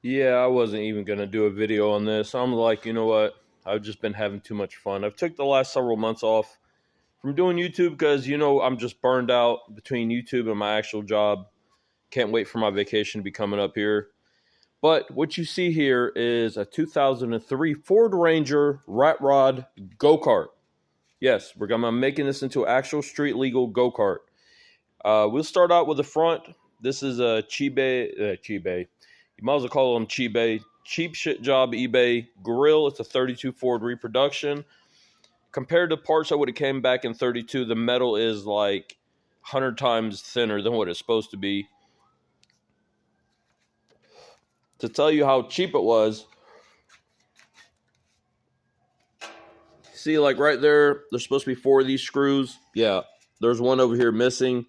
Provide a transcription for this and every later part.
Yeah, I wasn't even gonna do a video on this. I'm like, you know what? I've just been having too much fun. I've took the last several months off from doing YouTube because I'm just burned out between YouTube and my actual job. Can't wait for my vacation to be coming up here. But what you see here is a 2003 Ford Ranger Rat Rod go-kart. Yes, I'm making this into an actual street legal go-kart. We'll start out with the front. This is a Chibe. You might as well call them Chibe. Cheap shit job eBay grill. It's a 32 Ford reproduction. Compared to parts that would have came back in 32, the metal is like 100 times thinner than what it's supposed to be. To tell you how cheap it was, see, like right there's supposed to be 4 of these screws. Yeah, there's one over here missing.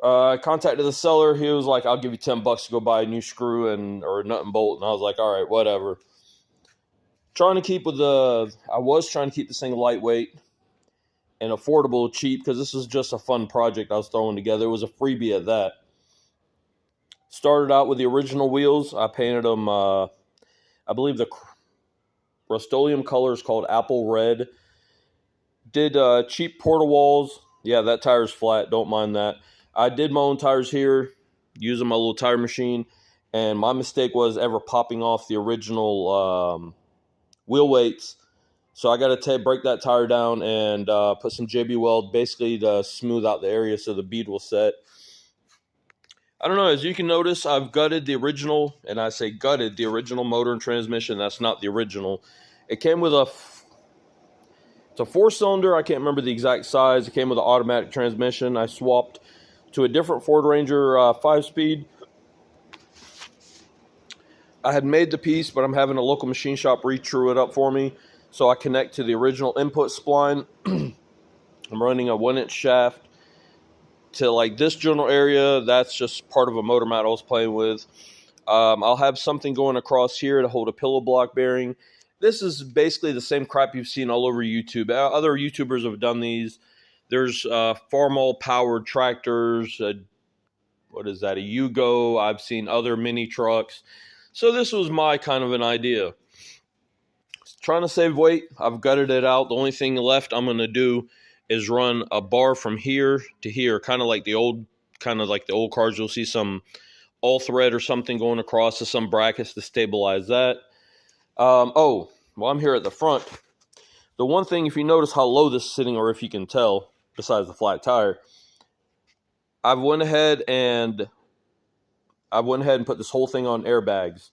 I contacted the seller. He was like, I'll give you $10 to go buy a new screw or nut and bolt. And I was like, all right, whatever. I was trying to keep this thing lightweight and affordable, cheap, because this was just a fun project I was throwing together. It was a freebie at that. Started out with the original wheels. I painted them, I believe the Rust-Oleum color is called Apple Red. Did cheap porta walls. Yeah, that tire's flat. Don't mind that. I did my own tires here using my little tire machine. And my mistake was ever popping off the original wheel weights. So I got to break that tire down and put some JB Weld basically to smooth out the area so the bead will set. I don't know, as you can notice, I've gutted the original, and I say gutted, the original motor and transmission. That's not the original. It came with it's a 4-cylinder. I can't remember the exact size. It came with an automatic transmission. I swapped to a different Ford Ranger 5-speed. I had made the piece, but I'm having a local machine shop re-true it up for me. So I connect to the original input spline. I'm running a 1-inch shaft to like this general area. That's just part of a motor mount I was playing with. I'll have something going across here to hold a pillow block bearing. This is basically the same crap you've seen all over YouTube. Other YouTubers have done these. There's Farmall powered tractors. What is that? A Yugo. I've seen other mini trucks. So this was my kind of an idea. Trying to save weight. I've gutted it out. The only thing left I'm going to do is run a bar from here to here, kind of like the old cars. You'll see some all thread or something going across to some brackets to stabilize that. While I'm here at the front, the one thing, if you notice how low this is sitting, or if you can tell, besides the flat tire, I went ahead and put this whole thing on airbags.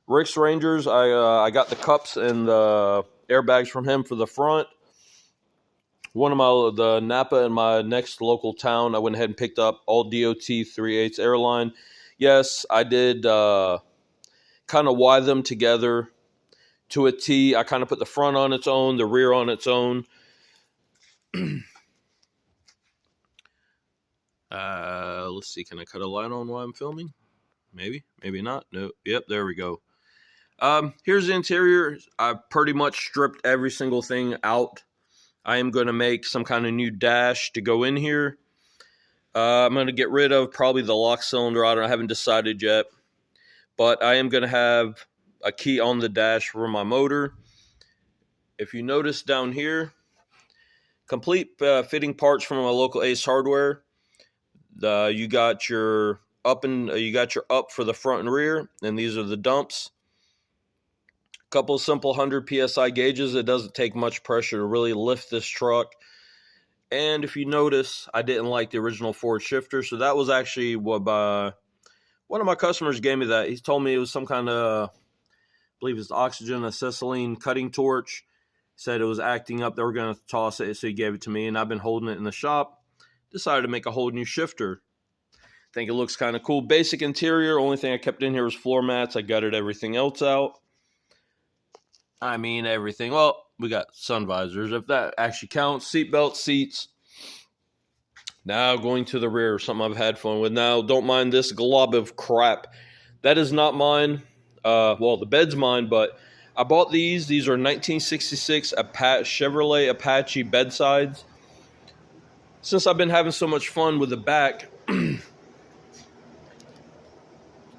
Rick's Rangers, I got the cups and the airbags from him for the front. The Napa in my next local town, I went ahead and picked up all DOT 3/8 airline. Yes, I did kind of wire them together to a T. I kind of put the front on its own, the rear on its own. Let's see. Can I cut a light on while I'm filming? Maybe not. No. Yep, there we go. Here's the interior. I pretty much stripped every single thing out. I am going to make some kind of new dash to go in here. I'm going to get rid of probably the lock cylinder. I haven't decided yet. But I am going to have a key on the dash for my motor. If you notice down here, complete fitting parts from my local Ace Hardware. You got your up for the front and rear, and these are the dumps. Couple simple 100 psi gauges. It doesn't take much pressure to really lift this truck. And if you notice, I didn't like the original Ford shifter, so that was actually what one of my customers gave me. That he told me it was some kind of, I believe it's oxygen acetylene cutting torch. He said it was acting up. They were going to toss it, so he gave it to me, and I've been holding it in the shop. Decided to make a whole new shifter. Think it looks kind of cool. Basic interior. Only thing I kept in here was floor mats. I gutted everything else out. I mean everything. Well, we got sun visors, if that actually counts. Seatbelt, seats. Now going to the rear, something I've had fun with. Now, don't mind this glob of crap. That is not mine. The bed's mine, but I bought these. These are 1966 Chevrolet Apache bedsides. Since I've been having so much fun with the back,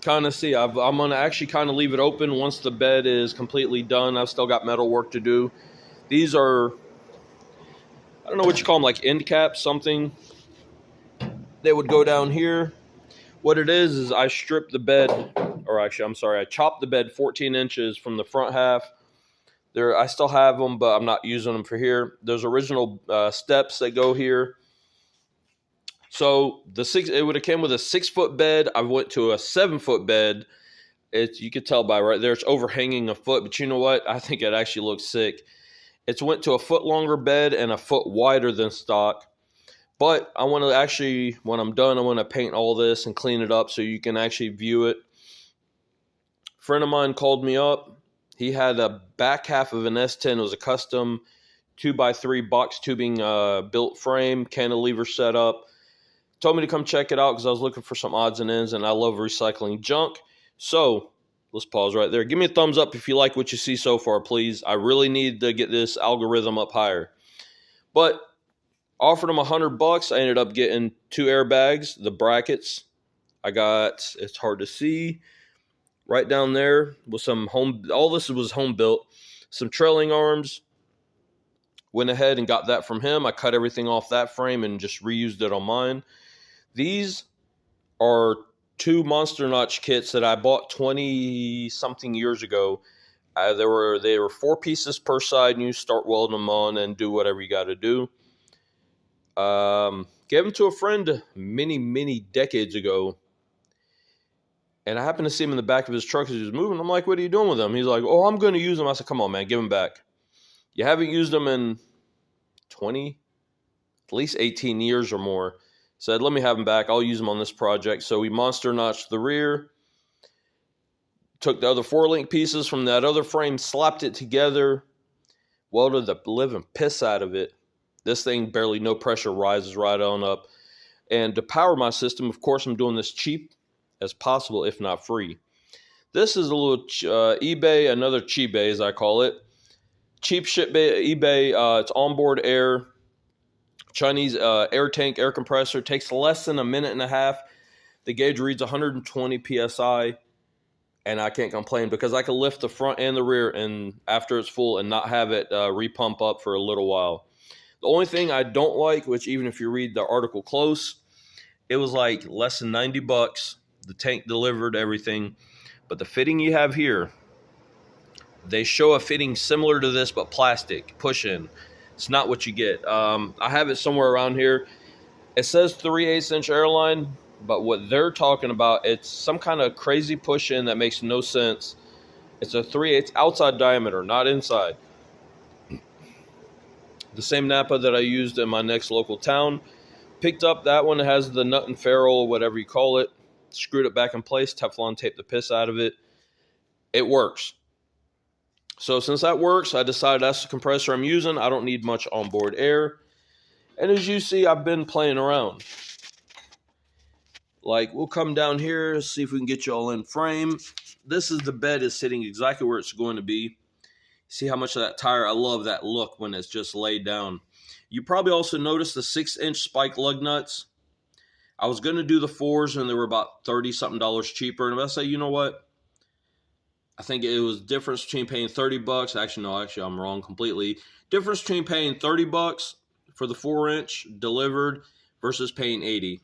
kind of see. I'm going to actually kind of leave it open once the bed is completely done. I've still got metal work to do. These are, I don't know what you call them, like end caps, something. They would go down here. What it is I stripped the bed, or actually, I'm sorry, I chopped the bed 14 inches from the front half. There, I still have them, but I'm not using them for here. There's original steps that go here. So it would have came with a 6-foot bed. I went to a 7-foot bed. You could tell by right there, it's overhanging a foot. But you know what? I think it actually looks sick. It's went to a foot longer bed and a foot wider than stock. But I want to actually, when I'm done, I want to paint all this and clean it up so you can actually view it. A friend of mine called me up. He had a back half of an S10. It was a custom 2x3 box tubing built frame, cantilever setup. Told me to come check it out because I was looking for some odds and ends, and I love recycling junk. So let's pause right there. Give me a thumbs up if you like what you see so far, please. I really need to get this algorithm up higher. But offered him $100. I ended up getting 2 airbags, the brackets. I got, it's hard to see, right down there with some all this was home built. Some trailing arms. Went ahead and got that from him. I cut everything off that frame and just reused it on mine. These are 2 Monster Notch kits that I bought 20-something years ago. They were 4 pieces per side, and you start welding them on and do whatever you got to do. Gave them to a friend many decades ago, and I happened to see him in the back of his truck as he was moving. I'm like, what are you doing with them? He's like, oh, I'm going to use them. I said, come on, man, give them back. You haven't used them in 20, at least 18 years or more. Said, let me have them back. I'll use them on this project. So we monster notched the rear, took the other 4-link pieces from that other frame, slapped it together, welded the living piss out of it. This thing barely, no pressure, rises right on up. And to power my system, of course, I'm doing this cheap as possible, if not free. This is a little eBay, another cheap bay, as I call it. Cheap shit eBay. It's onboard air. Chinese air tank, air compressor. Takes less than a minute and a half. The gauge reads 120 PSI. And I can't complain because I can lift the front and the rear and after it's full and not have it repump up for a little while. The only thing I don't like, which even if you read the article close, it was like less than $90. The tank delivered everything. But the fitting you have here, they show a fitting similar to this but plastic, push-in. It's not what you get. I have it somewhere around here. It says 3/8 inch airline, but what they're talking about, it's some kind of crazy push-in that makes no sense. It's a 3/8 outside diameter, not inside. The same Napa that I used in my next local town. Picked up that one. It has the nut and ferrule, whatever you call it. Screwed it back in place, Teflon taped the piss out of it. It works. So since that works, I decided that's the compressor I'm using. I don't need much onboard air. And as you see, I've been playing around. Like, we'll come down here, see if we can get you all in frame. This is the bed is sitting exactly where it's going to be. See how much of that tire, I love that look when it's just laid down. You probably also noticed the 6-inch spike lug nuts. I was going to do the 4s, and they were about $30-something cheaper. And I say, you know what? I think it was difference between paying $30. Actually, I'm wrong completely. Difference between paying $30 for the 4-inch delivered versus paying $80.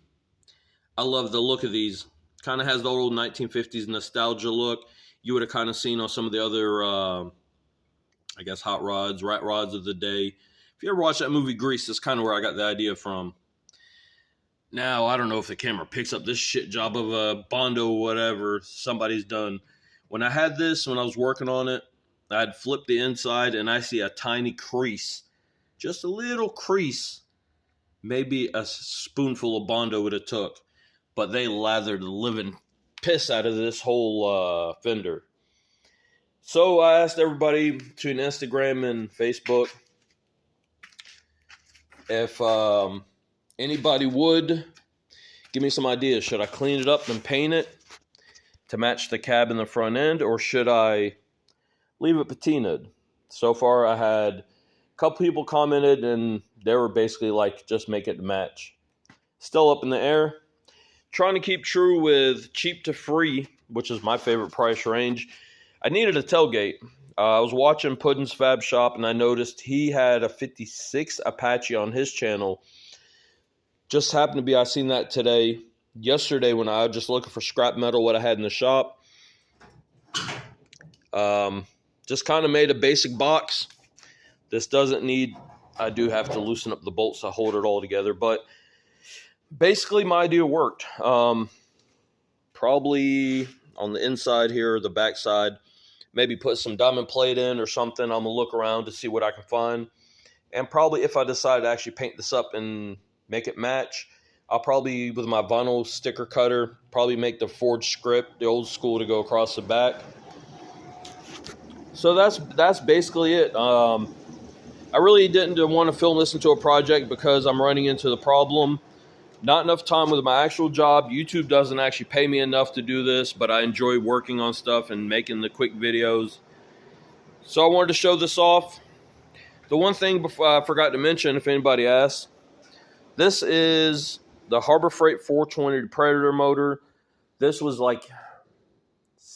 I love the look of these. Kind of has the old 1950s nostalgia look. You would have kind of seen on some of the other, I guess, hot rods, rat rods of the day. If you ever watched that movie Grease, that's kind of where I got the idea from. Now, I don't know if the camera picks up this shit job of a Bondo or whatever somebody's done. When I had this, when I was working on it, I had flipped the inside and I see a tiny crease. Just a little crease. Maybe a spoonful of Bondo would have took. But they lathered the living piss out of this whole fender. So I asked everybody between Instagram and Facebook if anybody would give me some ideas. Should I clean it up and paint it to match the cab in the front end, or should I leave it patinaed? So far, I had a couple people commented, and they were basically like, just make it match. Still up in the air. Trying to keep true with cheap to free, which is my favorite price range. I needed a tailgate. I was watching Puddin's Fab Shop, and I noticed he had a 56 Apache on his channel. Just happened to be, I seen that yesterday when I was just looking for scrap metal, what I had in the shop. Just kind of made a basic box. This doesn't need, I do have to loosen up the bolts to hold it all together, but basically my idea worked. Probably on the inside here, or the back side, maybe put some diamond plate in or something. I'm going to look around to see what I can find. And probably if I decide to actually paint this up and make it match, I'll probably, with my vinyl sticker cutter, probably make the forged script, the old school, to go across the back. So that's basically it. I really didn't want to film this into a project because I'm running into the problem. Not enough time with my actual job. YouTube doesn't actually pay me enough to do this, but I enjoy working on stuff and making the quick videos. So I wanted to show this off. The one thing I forgot to mention, if anybody asks, this is the Harbor Freight 420 Predator motor. This was like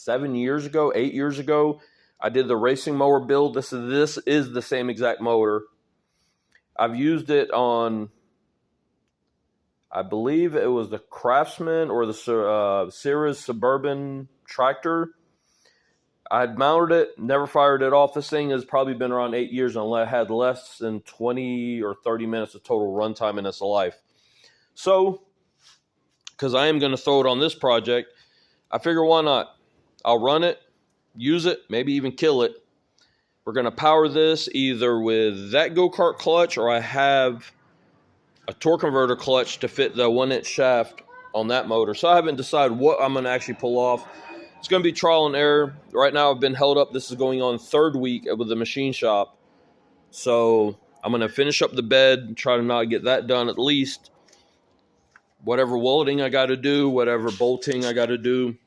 8 years ago. I did the racing mower build. This is the same exact motor. I've used it on, I believe it was the Craftsman or the Sierra's Suburban tractor. I had mounted it, never fired it off. This thing has probably been around 8 years and had less than 20 or 30 minutes of total runtime in its life. So, because I am going to throw it on this project, I figure why not? I'll run it, use it, maybe even kill it. We're going to power this either with that go-kart clutch, or I have a torque converter clutch to fit the 1-inch shaft on that motor. So I haven't decided what I'm going to actually pull off. It's going to be trial and error. Right now I've been held up. This is going on 3rd week with the machine shop. So I'm going to finish up the bed and try to not get that done at least. Whatever welding I got to do, whatever bolting I got to do,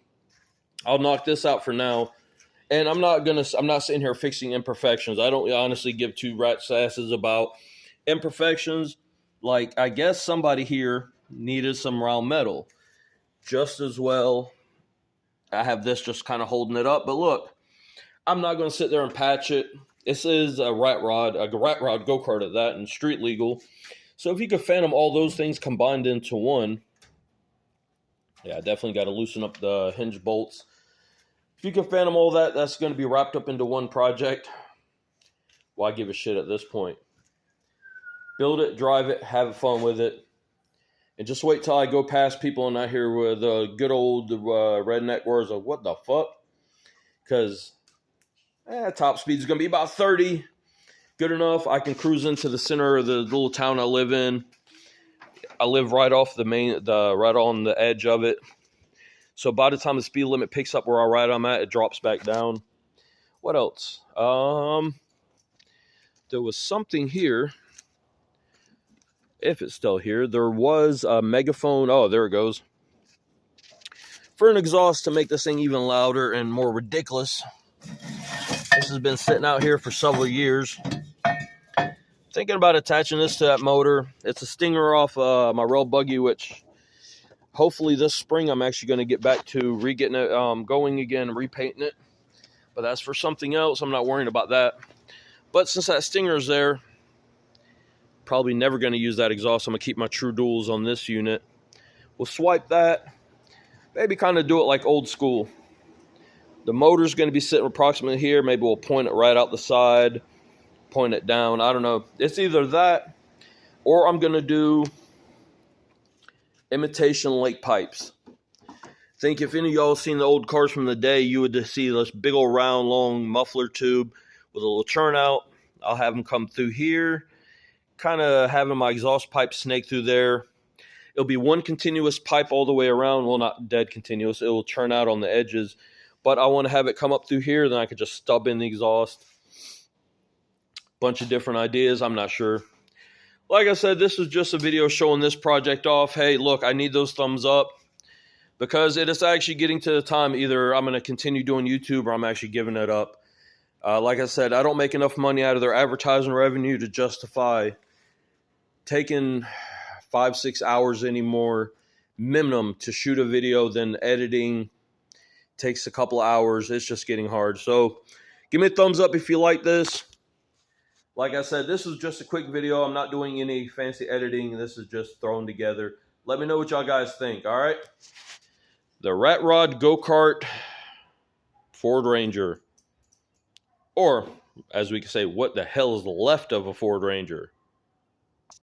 I'll knock this out for now. And I'm not sitting here fixing imperfections. I don't honestly give two rat's asses about imperfections. Like, I guess somebody here needed some round metal. Just as well, I have this just kind of holding it up. But look, I'm not going to sit there and patch it. This is a rat rod go-kart at that, and street legal. So if you could phantom all those things combined into one, yeah, I definitely got to loosen up the hinge bolts. If you can phantom all that, that's going to be wrapped up into one project. Why give a shit at this point? Build it, drive it, have fun with it. And just wait till I go past people and I hear the good old redneck words of, what the fuck? Because top speed is going to be about 30. Good enough. I can cruise into the center of the little town I live in. I live right off right on the edge of it. So by the time the speed limit picks up where I'm at, it drops back down. What else? There was something here. If it's still here, there was a megaphone. Oh, there it goes. For an exhaust to make this thing even louder and more ridiculous. This has been sitting out here for several years. Thinking about attaching this to that motor. It's a Stinger off my rail buggy, which hopefully this spring I'm actually going to get back to getting it going again, repainting it. But that's for something else. I'm not worrying about that. But since that Stinger's there, probably never going to use that exhaust. I'm going to keep my true duals on this unit. We'll swipe that. Maybe kind of do it like old school. The motor's going to be sitting approximately here. Maybe we'll point it right out the side, point it down. I don't know. It's either that, or I'm going to do imitation lake pipes. I think if any of y'all seen the old cars from the day, you would see this big old round long muffler tube with a little churn out. I'll have them come through here, kind of having my exhaust pipe snake through there. It'll be one continuous pipe all the way around. Well, not dead continuous. It will churn out on the edges. But I want to have it come up through here. Then I could just stub in the exhaust. Bunch of different ideas. I'm not sure. Like I said, this is just a video showing this project off. Hey, look, I need those thumbs up. Because it is actually getting to the time either I'm going to continue doing YouTube or I'm actually giving it up. Like I said, I don't make enough money out of their advertising revenue to justify taking 5-6 hours anymore minimum to shoot a video, then editing, takes a couple of hours. It's just getting hard. So give me a thumbs up if you like this. Like I said, this is just a quick video. I'm not doing any fancy editing. This is just thrown together. Let me know what y'all guys think, all right? The Rat Rod Go-Kart Ford Ranger. Or, as we can say, what the hell is left of a Ford Ranger?